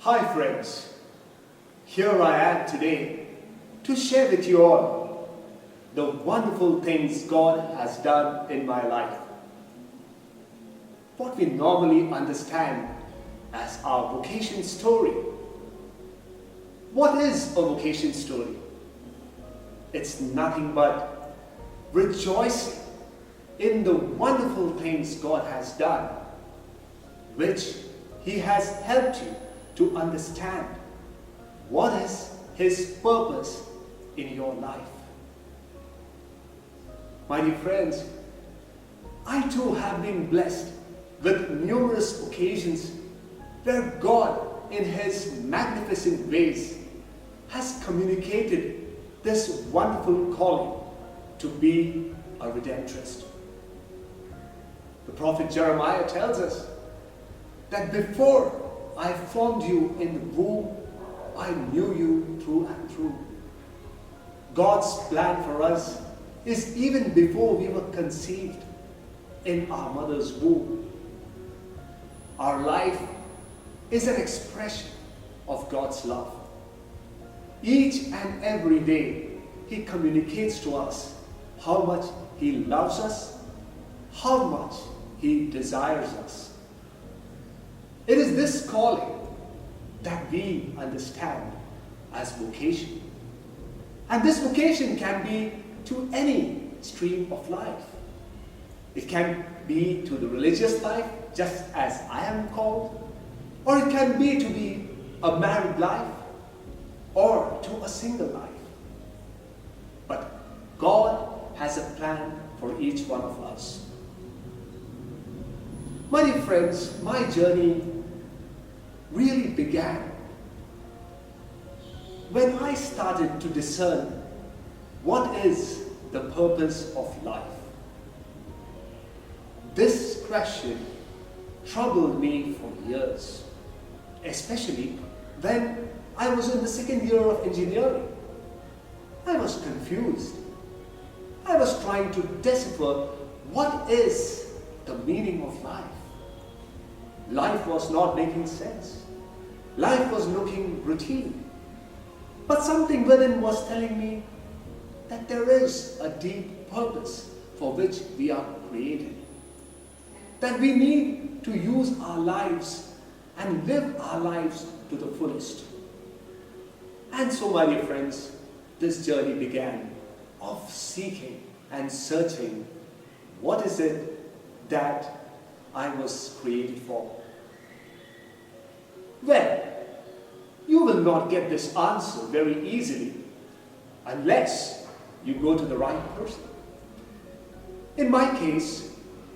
Hi friends, here I am today to share with you all the wonderful things God has done in my life. What we normally understand as our vocation story. What is a vocation story? It's nothing but rejoicing in the wonderful things God has done, which He has helped you to understand what is His purpose in your life. My dear friends, I too have been blessed with numerous occasions where God, in His magnificent ways, has communicated this wonderful calling to be a Redemptorist. The prophet Jeremiah tells us that before I formed you in the womb, I knew you through and through. God's plan for us is even before we were conceived in our mother's womb. Our life is an expression of God's love. Each and every day, He communicates to us how much He loves us, how much He desires us. It is this calling that we understand as vocation. And this vocation can be to any stream of life. It can be to the religious life, just as I am called, or it can be to be a married life, or to a single life. But God has a plan for each one of us. My dear friends, my journey really began when I started to discern what is the purpose of life. This question troubled me for years, especially when I was in the second year of engineering. I was confused. I was trying to decipher what is the meaning of life. Life was not making sense. Life was looking routine. But something within was telling me that there is a deep purpose for which we are created. That we need to use our lives and live our lives to the fullest. And so, my dear friends, this journey began of seeking and searching what is it that I was created for. Well, you will not get this answer very easily unless you go to the right person. In my case,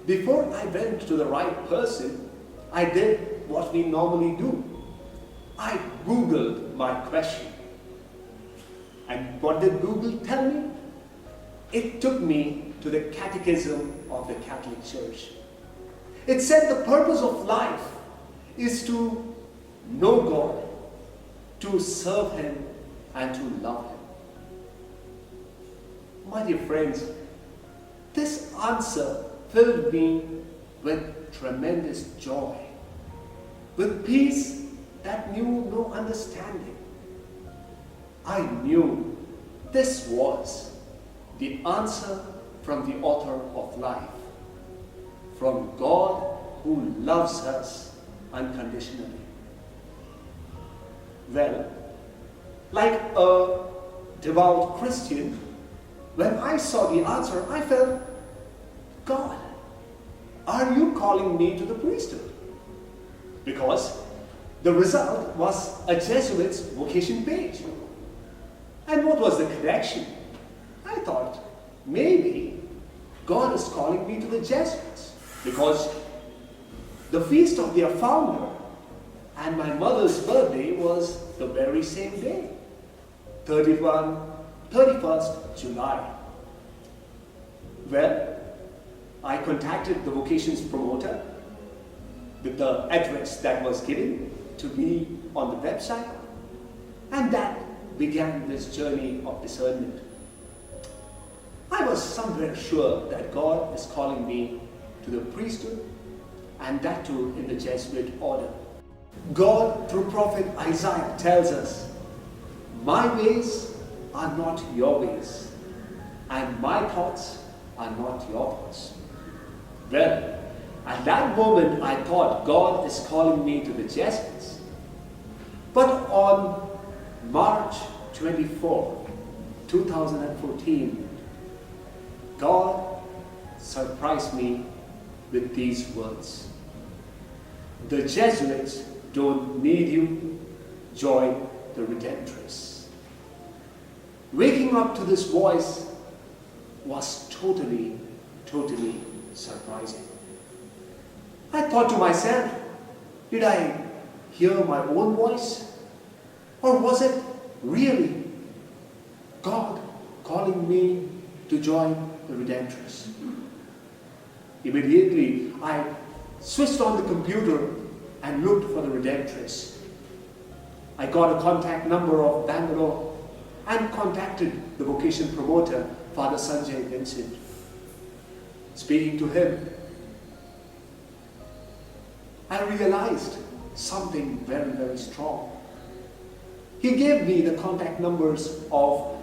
before I went to the right person, I did what we normally do. I Googled my question. And what did Google tell me? It took me to the Catechism of the Catholic Church. It said the purpose of life is to know God, to serve Him, and to love Him. My dear friends, this answer filled me with tremendous joy, with peace that knew no understanding. I knew this was the answer from the author of life, from God who loves us unconditionally. Well, Like a devout Christian, when I saw the answer, I felt, God, are you calling me to the priesthood? Because the result was a Jesuit's vocation page. And what was the connection? I thought, maybe God is calling me to the Jesuits because the feast of their founder and my mother's birthday was the very same day, 31st July. Well, I contacted the vocations promoter with the address that was given to me on the website, and that began this journey of discernment. I was somewhere sure that God is calling me to the priesthood, and that too in the Jesuit order. God, through prophet Isaiah, tells us, my ways are not your ways, and my thoughts are not your thoughts. Well, at that moment I thought God is calling me to the Jesuits. But on March 24, 2014, God surprised me with these words. The Jesuits don't need you, join the Redemptorists. Waking up to this voice was totally surprising. I thought to myself, did I hear my own voice? Or was it really God calling me to join the Redemptorists? Immediately, I switched on the computer and looked for the Redemptorists. I got a contact number of Bangalore and contacted the vocation promoter, Father Sanjay Vincent. Speaking to him, I realized something very strong. He gave me the contact numbers of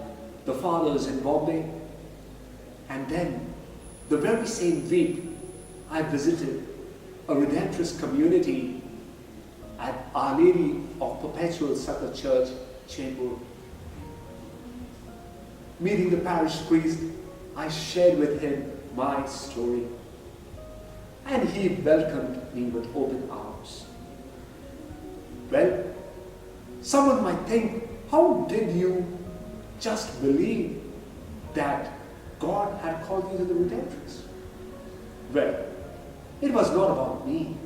the fathers in Bombay, and then the very same week I visited a Redemptorist community at Our Lady of Perpetual Succor Church, Chembur. Meeting the parish priest, I shared with him my story, and he welcomed me with open arms. Well, someone might think, how did you just believe that God had called you to the Redemptorists? Well, it was not about me.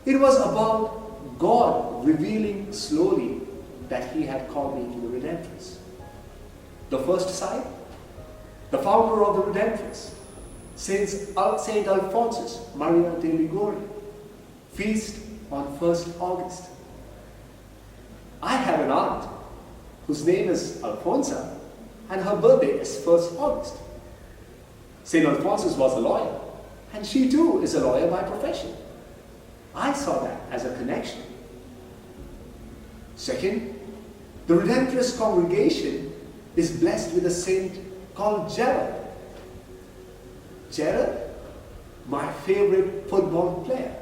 It was about God revealing slowly that He had called me to the Redemptorists. The first sign, the founder of the Redemptorists, Saint Alphonsus Maria de Ligori, feast on 1st August. I have an aunt whose name is Alfonsa, and her birthday is 1st August. Saint Alphonsus was a lawyer, and she too is a lawyer by profession. I saw that as a connection. Second, the Redemptorist congregation is blessed with a saint called Gerard. Gerard, my favorite football player.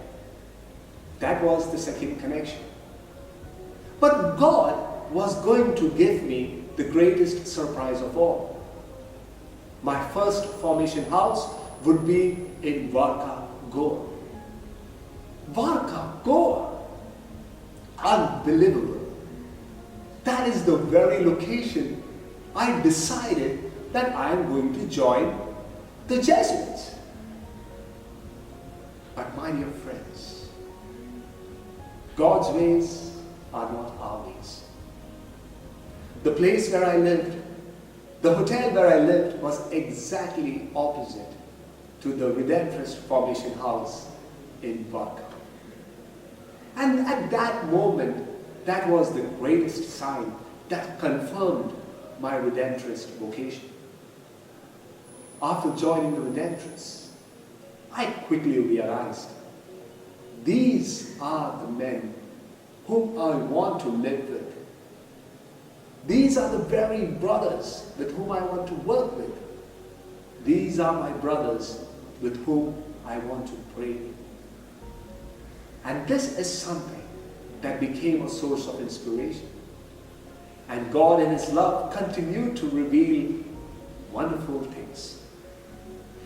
That was the second connection. But God was going to give me the greatest surprise of all. My first formation house would be in Varka, Goa. Varka, Goa. Unbelievable. That is the very location I decided that I am going to join the Jesuits. But my dear friends, God's ways are not our ways. The place where I lived, the hotel where I lived, was exactly opposite to the Redemptorist formation house in Varka. And at that moment, that was the greatest sign that confirmed my Redemptorist vocation. After joining the Redemptorists, I quickly realized these are the men whom I want to live with. These are the very brothers with whom I want to work with. These are my brothers with whom I want to pray. And this is something that became a source of inspiration. And God in His love continued to reveal wonderful things.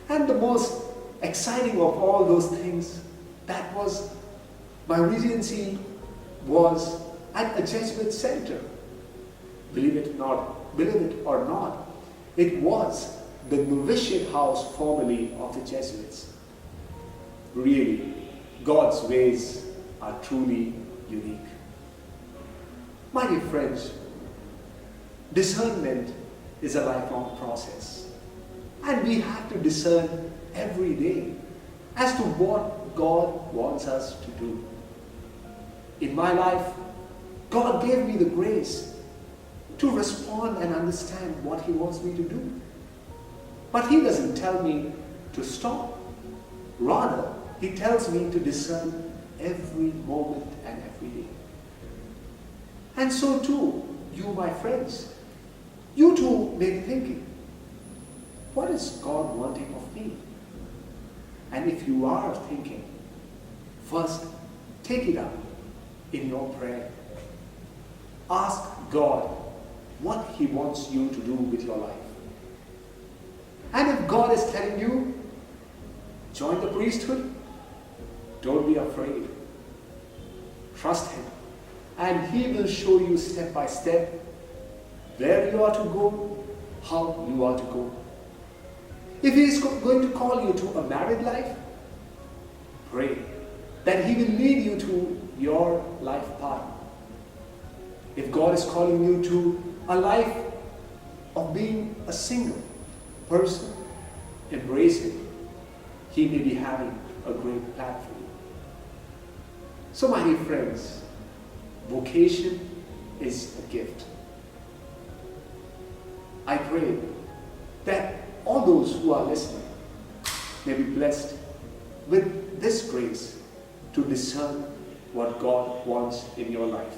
And the most exciting of all those things, that was my Regency was at a Jesuit center. Believe it or not, it was the novitiate house formerly of the Jesuits. Really, God's ways are truly unique. My dear friends, discernment is a lifelong process, and we have to discern every day as to what God wants us to do. In my life, God gave me the grace to respond and understand what He wants me to do. But He doesn't tell me to stop. Rather, He tells me to discern every moment and every day. And so too, you, my friends, you too may be thinking, what is God wanting of me? And if you are thinking, first take it up in your prayer. Ask God what He wants you to do with your life. And if God is telling you, join the priesthood, don't be afraid. Trust Him, and He will show you step by step where you are to go, how you are to go. If He is going to call you to a married life, pray that He will lead you to your life partner. If God is calling you to a life of being a single person, embrace it. He may be having a great plan for you. So, my dear friends, vocation is a gift. I pray that all those who are listening may be blessed with this grace to discern what God wants in your life.